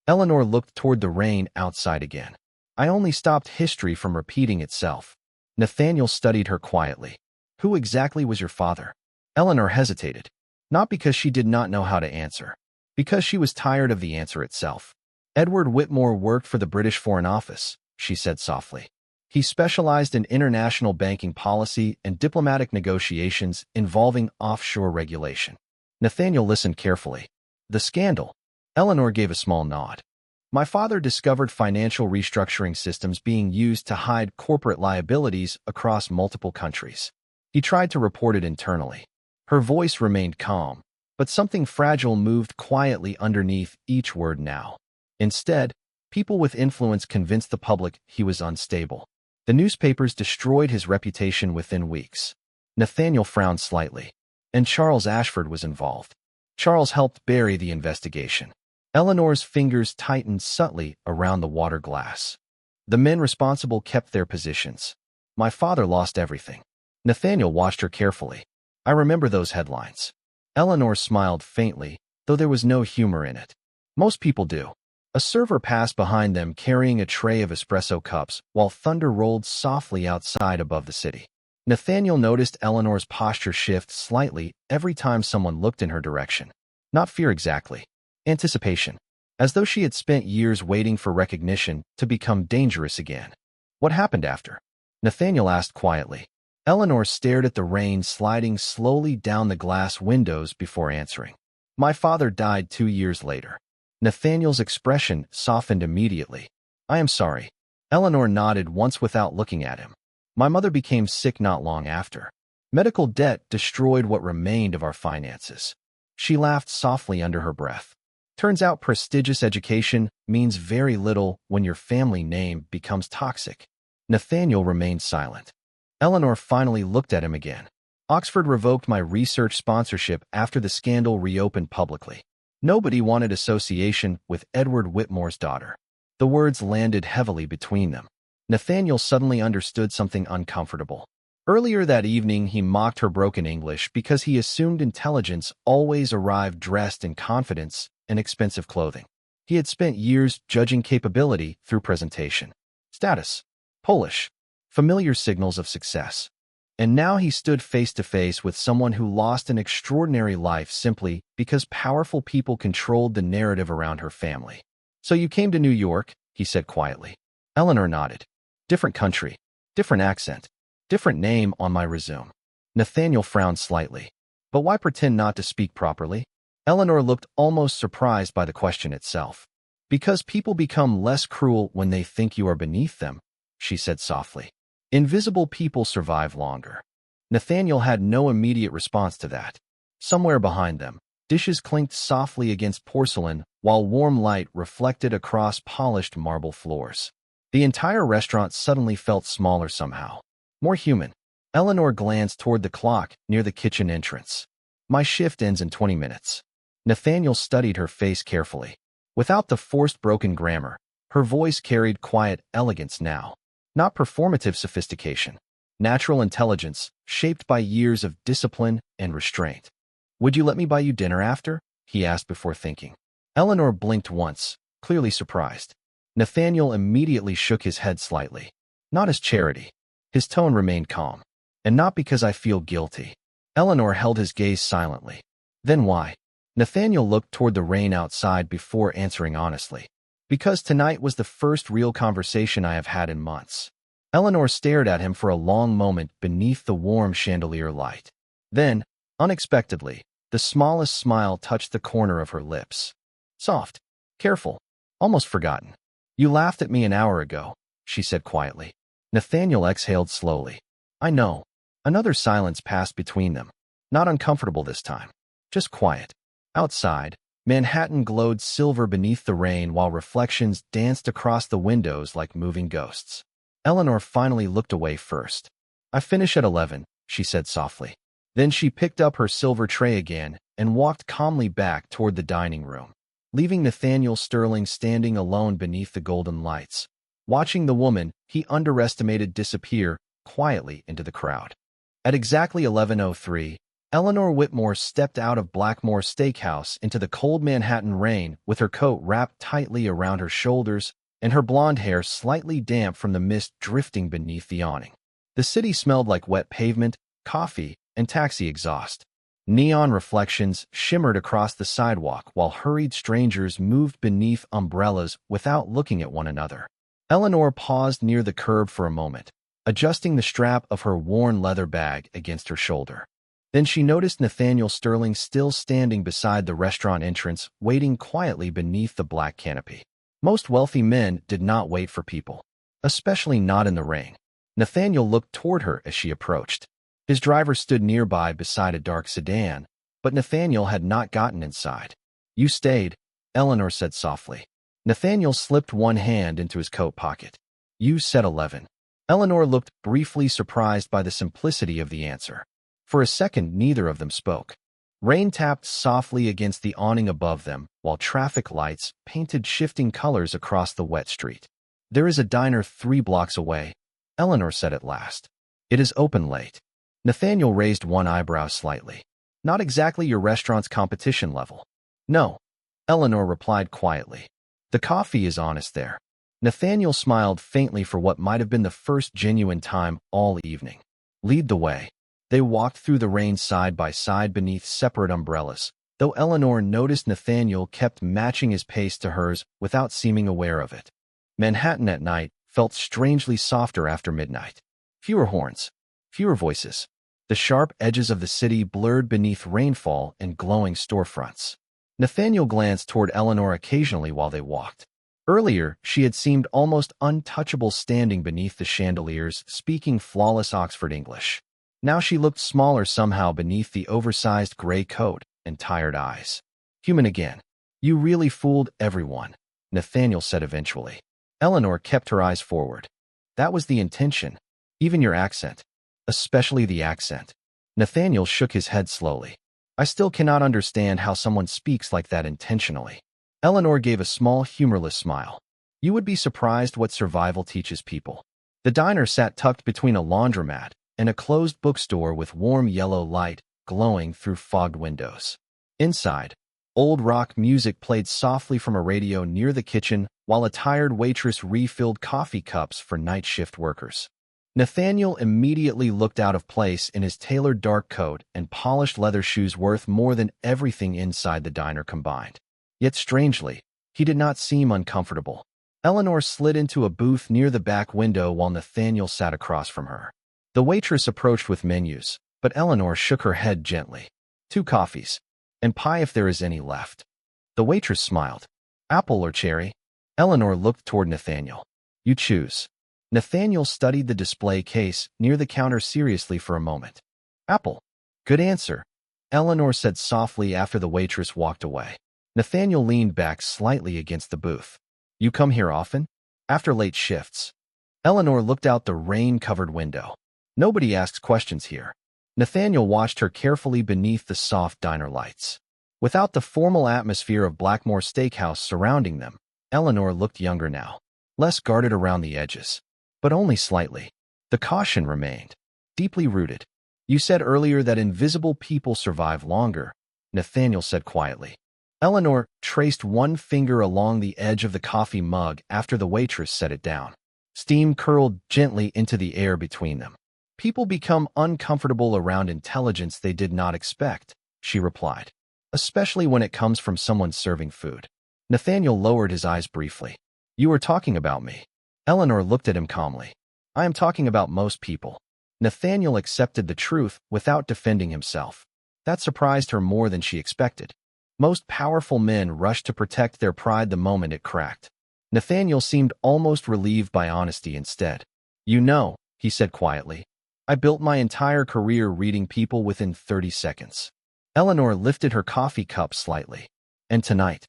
Eleanor looked toward the rain outside again. I only stopped history from repeating itself. Nathaniel studied her quietly. Who exactly was your father? Eleanor hesitated. Not because she did not know how to answer. Because she was tired of the answer itself. Edward Whitmore worked for the British Foreign Office, she said softly. He specialized in international banking policy and diplomatic negotiations involving offshore regulation. Nathaniel listened carefully. The scandal. Eleanor gave a small nod. My father discovered financial restructuring systems being used to hide corporate liabilities across multiple countries. He tried to report it internally. Her voice remained calm, but something fragile moved quietly underneath each word now. Instead, people with influence convinced the public he was unstable. The newspapers destroyed his reputation within weeks. Nathaniel frowned slightly. And Charles Ashford was involved. Charles helped bury the investigation. Eleanor's fingers tightened subtly around the water glass. The men responsible kept their positions. My father lost everything. Nathaniel watched her carefully. I remember those headlines. Eleanor smiled faintly, though there was no humor in it. Most people do. A server passed behind them carrying a tray of espresso cups while thunder rolled softly outside above the city. Nathaniel noticed Eleanor's posture shift slightly every time someone looked in her direction. Not fear exactly. Anticipation. As though she had spent years waiting for recognition to become dangerous again. What happened after? Nathaniel asked quietly. Eleanor stared at the rain sliding slowly down the glass windows before answering. My father died 2 years later. Nathaniel's expression softened immediately. I am sorry. Eleanor nodded once without looking at him. My mother became sick not long after. Medical debt destroyed what remained of our finances. She laughed softly under her breath. Turns out prestigious education means very little when your family name becomes toxic. Nathaniel remained silent. Eleanor finally looked at him again. Oxford revoked my research sponsorship after the scandal reopened publicly. Nobody wanted association with Edward Whitmore's daughter. The words landed heavily between them. Nathaniel suddenly understood something uncomfortable. Earlier that evening, he mocked her broken English because he assumed intelligence always arrived dressed in confidence and expensive clothing. He had spent years judging capability through presentation, status, polish, familiar signals of success. And now he stood face to face with someone who lost an extraordinary life simply because powerful people controlled the narrative around her family. So you came to New York, he said quietly. Eleanor nodded. Different country, different accent, different name on my resume. Nathaniel frowned slightly. But why pretend not to speak properly? Eleanor looked almost surprised by the question itself. Because people become less cruel when they think you are beneath them, she said softly. Invisible people survive longer. Nathaniel had no immediate response to that. Somewhere behind them, dishes clinked softly against porcelain while warm light reflected across polished marble floors. The entire restaurant suddenly felt smaller somehow. More human. Eleanor glanced toward the clock near the kitchen entrance. My shift ends in 20 minutes. Nathaniel studied her face carefully. Without the forced broken grammar, her voice carried quiet elegance now. Not performative sophistication. Natural intelligence, shaped by years of discipline and restraint. Would you let me buy you dinner after? He asked before thinking. Eleanor blinked once, clearly surprised. Nathaniel immediately shook his head slightly. Not as charity. His tone remained calm. And not because I feel guilty. Eleanor held his gaze silently. Then why? Nathaniel looked toward the rain outside before answering honestly. Because tonight was the first real conversation I have had in months. Eleanor stared at him for a long moment beneath the warm chandelier light. Then, unexpectedly, the smallest smile touched the corner of her lips. Soft, careful, almost forgotten. You laughed at me an hour ago, she said quietly. Nathaniel exhaled slowly. I know. Another silence passed between them. Not uncomfortable this time. Just quiet. Outside, Manhattan glowed silver beneath the rain while reflections danced across the windows like moving ghosts. Eleanor finally looked away first. I finish at 11, she said softly. Then she picked up her silver tray again and walked calmly back toward the dining room, leaving Nathaniel Sterling standing alone beneath the golden lights, watching the woman he underestimated disappear quietly into the crowd. At exactly 11:03, Eleanor Whitmore stepped out of Blackmore Steakhouse into the cold Manhattan rain with her coat wrapped tightly around her shoulders and her blonde hair slightly damp from the mist drifting beneath the awning. The city smelled like wet pavement, coffee, and taxi exhaust. Neon reflections shimmered across the sidewalk while hurried strangers moved beneath umbrellas without looking at one another. Eleanor paused near the curb for a moment, adjusting the strap of her worn leather bag against her shoulder. Then she noticed Nathaniel Sterling still standing beside the restaurant entrance, waiting quietly beneath the black canopy. Most wealthy men did not wait for people, especially not in the rain. Nathaniel looked toward her as she approached. His driver stood nearby beside a dark sedan, but Nathaniel had not gotten inside. You stayed, Eleanor said softly. Nathaniel slipped one hand into his coat pocket. You said 11. Eleanor looked briefly surprised by the simplicity of the answer. For a second, neither of them spoke. Rain tapped softly against the awning above them, while traffic lights painted shifting colors across the wet street. There is a diner 3 blocks away, Eleanor said at last. It is open late. Nathaniel raised one eyebrow slightly. Not exactly your restaurant's competition level. No, Eleanor replied quietly. The coffee is honest there. Nathaniel smiled faintly for what might have been the first genuine time all evening. Lead the way. They walked through the rain side by side beneath separate umbrellas, though Eleanor noticed Nathaniel kept matching his pace to hers without seeming aware of it. Manhattan at night felt strangely softer after midnight. Fewer horns, fewer voices. The sharp edges of the city blurred beneath rainfall and glowing storefronts. Nathaniel glanced toward Eleanor occasionally while they walked. Earlier, she had seemed almost untouchable standing beneath the chandeliers, speaking flawless Oxford English. Now she looked smaller somehow beneath the oversized gray coat and tired eyes. Human again. You really fooled everyone, Nathaniel said eventually. Eleanor kept her eyes forward. That was the intention. Even your accent. Especially the accent. Nathaniel shook his head slowly. I still cannot understand how someone speaks like that intentionally. Eleanor gave a small, humorless smile. You would be surprised what survival teaches people. The diner sat tucked between a laundromat and a closed bookstore with warm yellow light glowing through fogged windows. Inside, old rock music played softly from a radio near the kitchen while a tired waitress refilled coffee cups for night shift workers. Nathaniel immediately looked out of place in his tailored dark coat and polished leather shoes worth more than everything inside the diner combined. Yet strangely, he did not seem uncomfortable. Eleanor slid into a booth near the back window while Nathaniel sat across from her. The waitress approached with menus, but Eleanor shook her head gently. 2 coffees. And pie if there is any left. The waitress smiled. Apple or cherry? Eleanor looked toward Nathaniel. You choose. Nathaniel studied the display case near the counter seriously for a moment. Apple. Good answer, Eleanor said softly after the waitress walked away. Nathaniel leaned back slightly against the booth. You come here often? After late shifts. Eleanor looked out the rain-covered window. Nobody asks questions here. Nathaniel watched her carefully beneath the soft diner lights. Without the formal atmosphere of Blackmore Steakhouse surrounding them, Eleanor looked younger now, less guarded around the edges. But only slightly. The caution remained, deeply rooted. You said earlier that invisible people survive longer, Nathaniel said quietly. Eleanor traced one finger along the edge of the coffee mug after the waitress set it down. Steam curled gently into the air between them. People become uncomfortable around intelligence they did not expect, she replied, especially when it comes from someone serving food. Nathaniel lowered his eyes briefly. You were talking about me. Eleanor looked at him calmly. I am talking about most people. Nathaniel accepted the truth without defending himself. That surprised her more than she expected. Most powerful men rushed to protect their pride the moment it cracked. Nathaniel seemed almost relieved by honesty instead. You know, he said quietly, I built my entire career reading people within 30 seconds. Eleanor lifted her coffee cup slightly. And tonight?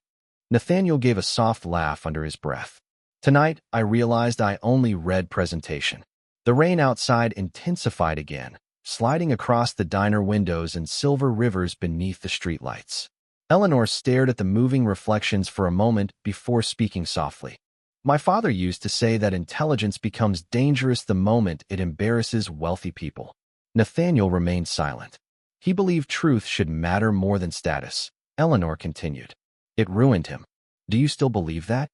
Nathaniel gave a soft laugh under his breath. Tonight, I realized I only read presentation. The rain outside intensified again, sliding across the diner windows and silver rivers beneath the streetlights. Eleanor stared at the moving reflections for a moment before speaking softly. My father used to say that intelligence becomes dangerous the moment it embarrasses wealthy people. Nathaniel remained silent. He believed truth should matter more than status. Eleanor continued. It ruined him. Do you still believe that?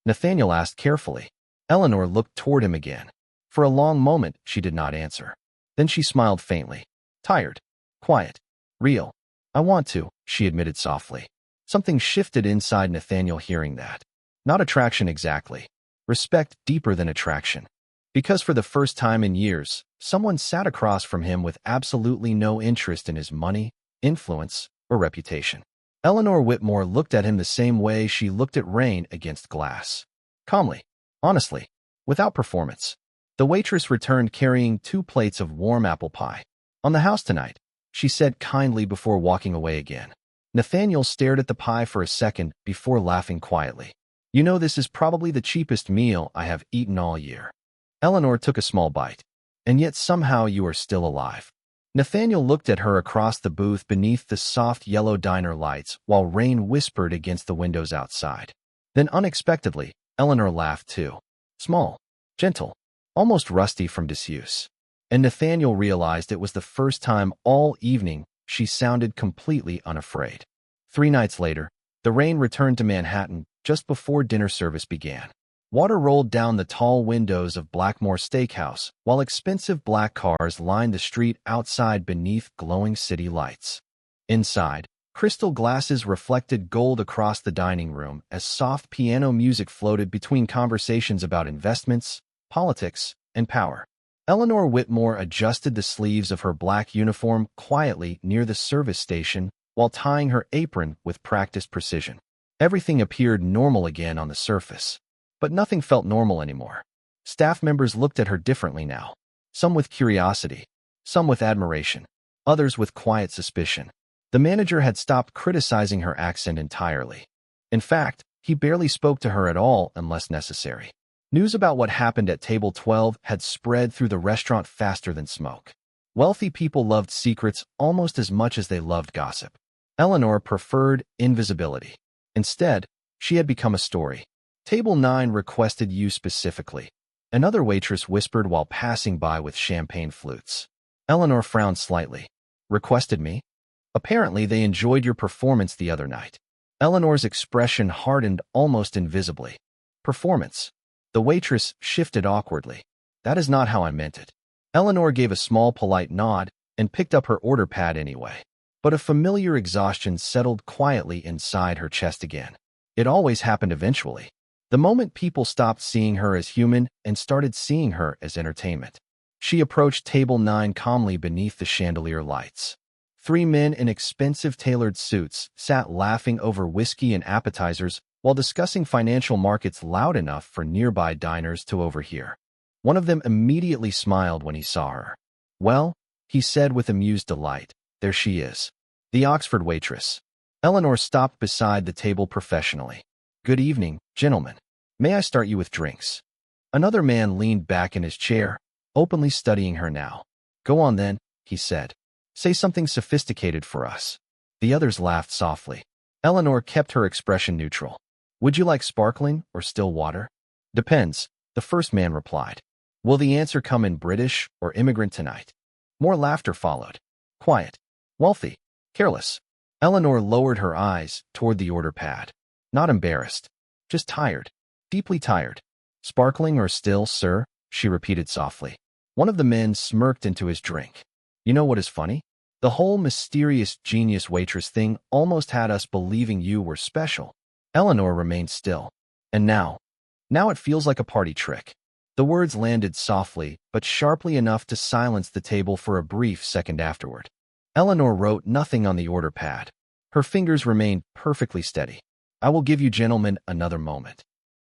Nathaniel asked carefully. Eleanor looked toward him again. For a long moment, she did not answer. Then she smiled faintly. Tired. Quiet. Real. I want to, she admitted softly. Something shifted inside Nathaniel hearing that. Not attraction exactly. Respect deeper than attraction. Because for the first time in years, someone sat across from him with absolutely no interest in his money, influence, or reputation. Eleanor Whitmore looked at him the same way she looked at rain against glass. Calmly. Honestly. Without performance. The waitress returned carrying 2 plates of warm apple pie. On the house tonight, she said kindly before walking away again. Nathaniel stared at the pie for a second before laughing quietly. You know, this is probably the cheapest meal I have eaten all year. Eleanor took a small bite. And yet somehow you are still alive. Nathaniel looked at her across the booth beneath the soft yellow diner lights while rain whispered against the windows outside. Then unexpectedly, Eleanor laughed too. Small, gentle, almost rusty from disuse. And Nathaniel realized it was the first time all evening she sounded completely unafraid. 3 nights later, the rain returned to Manhattan just before dinner service began. Water rolled down the tall windows of Blackmore Steakhouse, while expensive black cars lined the street outside beneath glowing city lights. Inside, crystal glasses reflected gold across the dining room as soft piano music floated between conversations about investments, politics, and power. Eleanor Whitmore adjusted the sleeves of her black uniform quietly near the service station while tying her apron with practiced precision. Everything appeared normal again on the surface. But nothing felt normal anymore. Staff members looked at her differently now. Some with curiosity, some with admiration, others with quiet suspicion. The manager had stopped criticizing her accent entirely. In fact, he barely spoke to her at all unless necessary. News about what happened at Table 12 had spread through the restaurant faster than smoke. Wealthy people loved secrets almost as much as they loved gossip. Eleanor preferred invisibility. Instead, she had become a story. Table 9 requested you specifically. Another waitress whispered while passing by with champagne flutes. Eleanor frowned slightly. Requested me? Apparently, they enjoyed your performance the other night. Eleanor's expression hardened almost invisibly. Performance. The waitress shifted awkwardly. That is not how I meant it. Eleanor gave a small polite nod and picked up her order pad anyway. But a familiar exhaustion settled quietly inside her chest again. It always happened eventually. The moment people stopped seeing her as human and started seeing her as entertainment. She approached Table 9 calmly beneath the chandelier lights. 3 men in expensive tailored suits sat laughing over whiskey and appetizers while discussing financial markets loud enough for nearby diners to overhear. One of them immediately smiled when he saw her. Well, he said with amused delight, there she is. The Oxford waitress. Eleanor stopped beside the table professionally. Good evening, gentlemen. May I start you with drinks? Another man leaned back in his chair, openly studying her now. Go on then, he said. Say something sophisticated for us. The others laughed softly. Eleanor kept her expression neutral. Would you like sparkling or still water? Depends, the first man replied. Will the answer come in British or immigrant tonight? More laughter followed. Quiet. Wealthy. Careless. Eleanor lowered her eyes toward the order pad. Not embarrassed. Just tired. Deeply tired. Sparkling or still, sir? She repeated softly. One of the men smirked into his drink. You know what is funny? The whole mysterious genius waitress thing almost had us believing you were special. Eleanor remained still. And now it feels like a party trick. The words landed softly, but sharply enough to silence the table for a brief second afterward. Eleanor wrote nothing on the order pad. Her fingers remained perfectly steady. I will give you gentlemen another moment.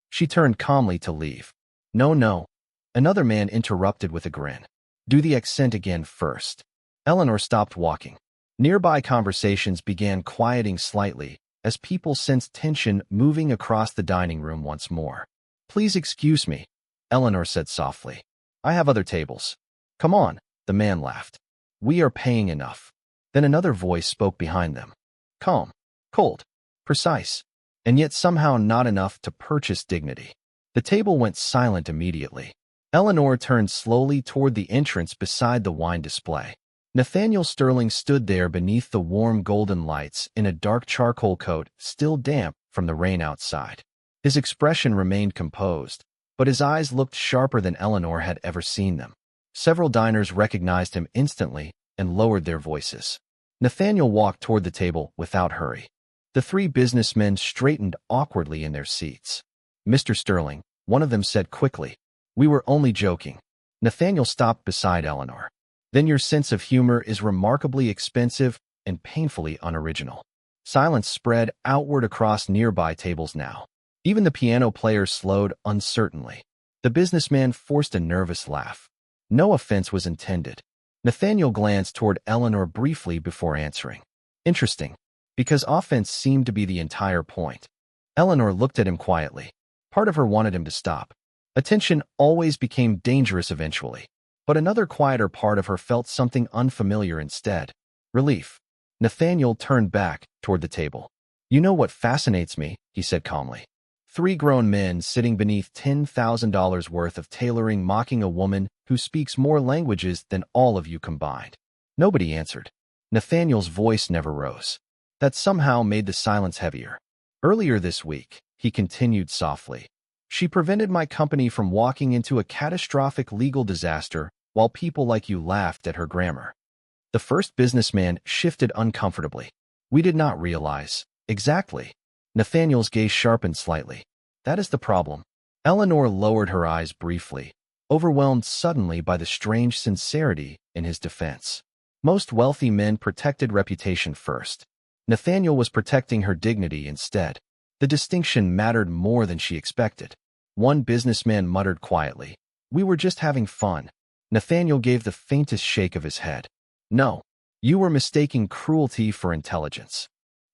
She turned calmly to leave. No, no. Another man interrupted with a grin. Do the accent again first. Eleanor stopped walking. Nearby conversations began quieting slightly as people sensed tension moving across the dining room once more. Please excuse me, Eleanor said softly. I have other tables. Come on, the man laughed. We are paying enough. Then another voice spoke behind them. Calm, cold, precise, and yet somehow not enough to purchase dignity. The table went silent immediately. Eleanor turned slowly toward the entrance beside the wine display. Nathaniel Sterling stood there beneath the warm golden lights in a dark charcoal coat, still damp from the rain outside. His expression remained composed, but his eyes looked sharper than Eleanor had ever seen them. Several diners recognized him instantly and lowered their voices. Nathaniel walked toward the table without hurry. The 3 businessmen straightened awkwardly in their seats. Mr. Sterling, one of them said quickly, we were only joking. Nathaniel stopped beside Eleanor. Then your sense of humor is remarkably expensive and painfully unoriginal. Silence spread outward across nearby tables now. Even the piano player slowed uncertainly. The businessman forced a nervous laugh. No offense was intended. Nathaniel glanced toward Eleanor briefly before answering. Interesting, because offense seemed to be the entire point. Eleanor looked at him quietly. Part of her wanted him to stop. Attention always became dangerous eventually. But another quieter part of her felt something unfamiliar instead. Relief. Nathaniel turned back toward the table. You know what fascinates me, he said calmly. Three grown men sitting beneath $10,000 worth of tailoring mocking a woman who speaks more languages than all of you combined. Nobody answered. Nathaniel's voice never rose. That somehow made the silence heavier. Earlier this week, he continued softly, she prevented my company from walking into a catastrophic legal disaster while people like you laughed at her grammar. The first businessman shifted uncomfortably. We did not realize. Exactly. Nathaniel's gaze sharpened slightly. That is the problem. Eleanor lowered her eyes briefly, overwhelmed suddenly by the strange sincerity in his defense. Most wealthy men protected reputation first. Nathaniel was protecting her dignity instead. The distinction mattered more than she expected. One businessman muttered quietly, "We were just having fun." Nathaniel gave the faintest shake of his head. "No, you were mistaking cruelty for intelligence."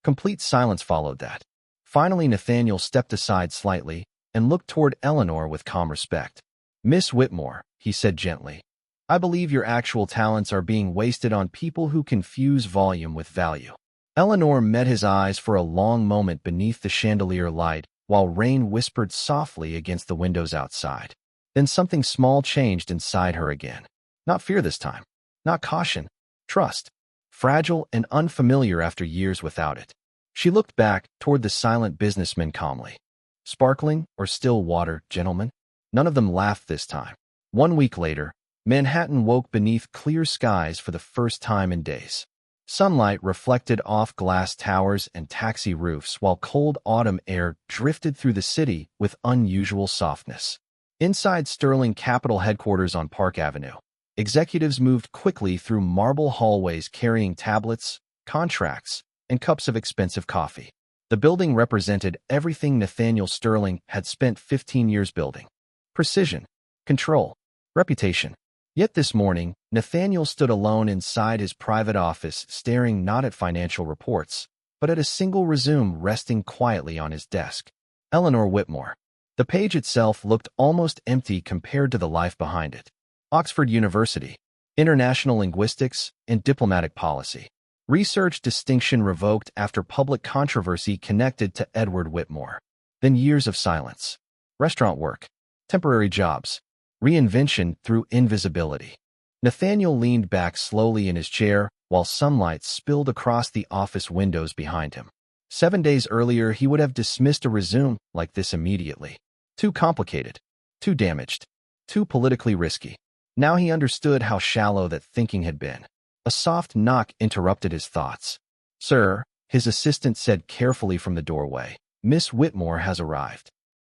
Complete silence followed that. Finally, Nathaniel stepped aside slightly and looked toward Eleanor with calm respect. "Miss Whitmore," he said gently, "I believe your actual talents are being wasted on people who confuse volume with value." Eleanor met his eyes for a long moment beneath the chandelier light, while rain whispered softly against the windows outside. Then something small changed inside her again. Not fear this time. Not caution. Trust. Fragile and unfamiliar after years without it. She looked back toward the silent businessmen calmly. Sparkling or still water, gentlemen? None of them laughed this time. 1 week later, Manhattan woke beneath clear skies for the first time in days. Sunlight reflected off glass towers and taxi roofs while cold autumn air drifted through the city with unusual softness. Inside Sterling Capital headquarters on Park Avenue, executives moved quickly through marble hallways carrying tablets, contracts, and cups of expensive coffee. The building represented everything Nathaniel Sterling had spent 15 years building. Precision, control, reputation. Yet this morning, Nathaniel stood alone inside his private office, staring not at financial reports, but at a single resume resting quietly on his desk. Eleanor Whitmore. The page itself looked almost empty compared to the life behind it. Oxford University. International Linguistics and Diplomatic Policy. Research distinction revoked after public controversy connected to Edward Whitmore. Then years of silence. Restaurant work. Temporary jobs. Reinvention through invisibility. Nathaniel leaned back slowly in his chair while sunlight spilled across the office windows behind him. 7 days earlier, he would have dismissed a resume like this immediately. Too complicated. Too damaged. Too politically risky. Now he understood how shallow that thinking had been. A soft knock interrupted his thoughts. "Sir," his assistant said carefully from the doorway, "Miss Whitmore has arrived."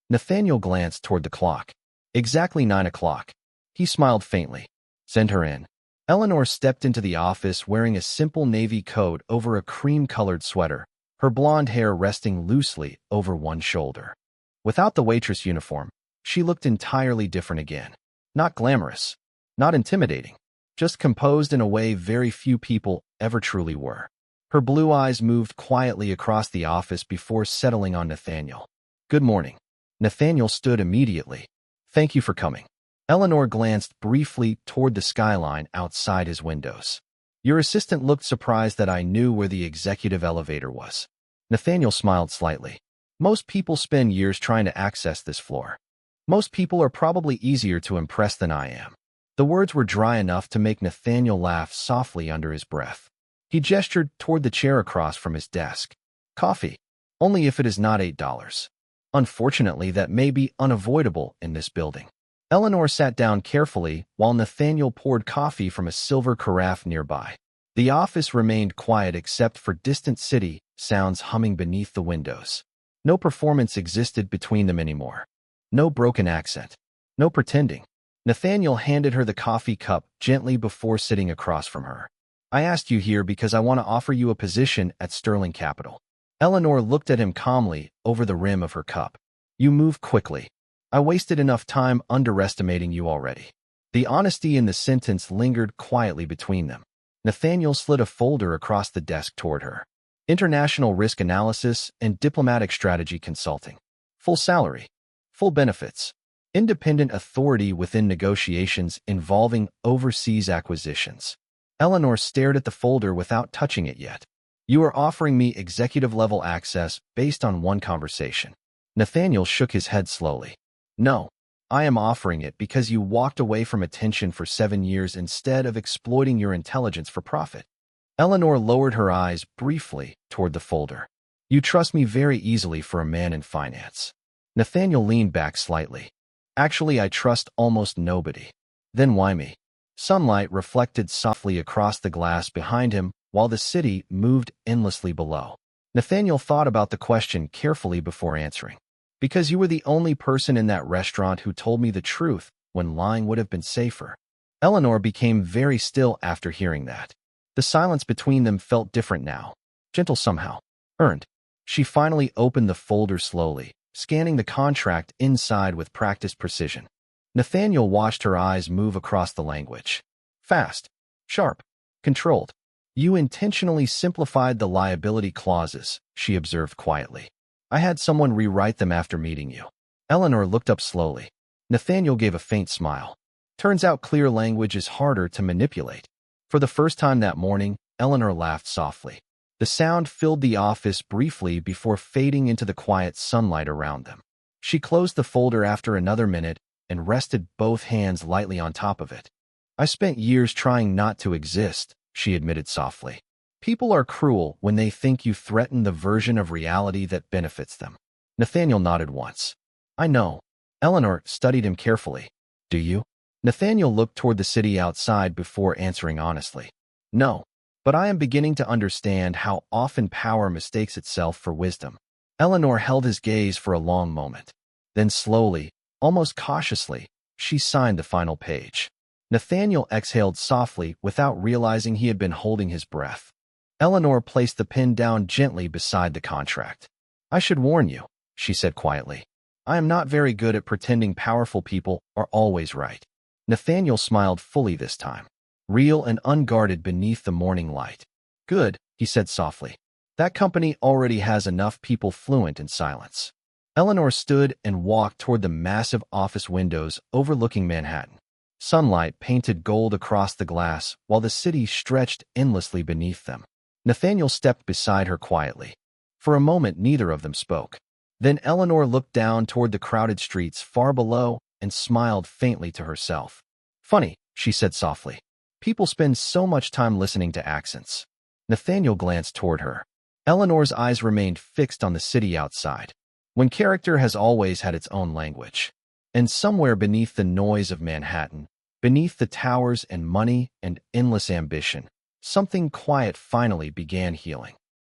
Nathaniel glanced toward the clock. Exactly 9 o'clock. He smiled faintly. "Send her in." Eleanor stepped into the office wearing a simple navy coat over a cream-colored sweater, her blonde hair resting loosely over one shoulder. Without the waitress uniform, she looked entirely different again. Not glamorous. Not intimidating. Just composed in a way very few people ever truly were. Her blue eyes moved quietly across the office before settling on Nathaniel. "Good morning." Nathaniel stood immediately. "Thank you for coming." Eleanor glanced briefly toward the skyline outside his windows. "Your assistant looked surprised that I knew where the executive elevator was." Nathaniel smiled slightly. "Most people spend years trying to access this floor. Most people are probably easier to impress than I am." The words were dry enough to make Nathaniel laugh softly under his breath. He gestured toward the chair across from his desk. "Coffee. Only if it is not $8. Unfortunately, that may be unavoidable in this building." Eleanor sat down carefully while Nathaniel poured coffee from a silver carafe nearby. The office remained quiet except for distant city sounds humming beneath the windows. No performance existed between them anymore. No broken accent. No pretending. Nathaniel handed her the coffee cup gently before sitting across from her. "I asked you here because I want to offer you a position at Sterling Capital." Eleanor looked at him calmly over the rim of her cup. "You move quickly. I wasted enough time underestimating you already." The honesty in the sentence lingered quietly between them. Nathaniel slid a folder across the desk toward her. "International Risk Analysis and Diplomatic Strategy Consulting. Full salary. Full benefits. Independent authority within negotiations involving overseas acquisitions." Eleanor stared at the folder without touching it yet. "You are offering me executive-level access based on one conversation." Nathaniel shook his head slowly. No, I am offering it because you walked away from attention for 7 years instead of exploiting your intelligence for profit. Eleanor lowered her eyes briefly toward the folder. You trust me very easily for a man in finance. Nathaniel leaned back slightly. Actually, I trust almost nobody. Then why me? Sunlight reflected softly across the glass behind him while the city moved endlessly below. Nathaniel thought about the question carefully before answering. Because you were the only person in that restaurant who told me the truth when lying would have been safer. Eleanor became very still after hearing that. The silence between them felt different now, gentle somehow, earned. She finally opened the folder slowly, scanning the contract inside with practiced precision. Nathaniel watched her eyes move across the language. Fast, sharp, controlled. You intentionally simplified the liability clauses, she observed quietly. I had someone rewrite them after meeting you. Eleanor looked up slowly. Nathaniel gave a faint smile. Turns out clear language is harder to manipulate. For the first time that morning, Eleanor laughed softly. The sound filled the office briefly before fading into the quiet sunlight around them. She closed the folder after another minute and rested both hands lightly on top of it. I spent years trying not to exist, she admitted softly. People are cruel when they think you threaten the version of reality that benefits them. Nathaniel nodded once. I know. Eleanor studied him carefully. Do you? Nathaniel looked toward the city outside before answering honestly. No, but I am beginning to understand how often power mistakes itself for wisdom. Eleanor held his gaze for a long moment. Then slowly, almost cautiously, she signed the final page. Nathaniel exhaled softly without realizing he had been holding his breath. Eleanor placed the pen down gently beside the contract. I should warn you, she said quietly. I am not very good at pretending powerful people are always right. Nathaniel smiled fully this time, real and unguarded beneath the morning light. Good, he said softly. That company already has enough people fluent in silence. Eleanor stood and walked toward the massive office windows overlooking Manhattan. Sunlight painted gold across the glass while the city stretched endlessly beneath them. Nathaniel stepped beside her quietly. For a moment, neither of them spoke. Then Eleanor looked down toward the crowded streets far below and smiled faintly to herself. Funny, she said softly. People spend so much time listening to accents. Nathaniel glanced toward her. Eleanor's eyes remained fixed on the city outside. When character has always had its own language. And somewhere beneath the noise of Manhattan, beneath the towers and money and endless ambition, something quiet finally began healing.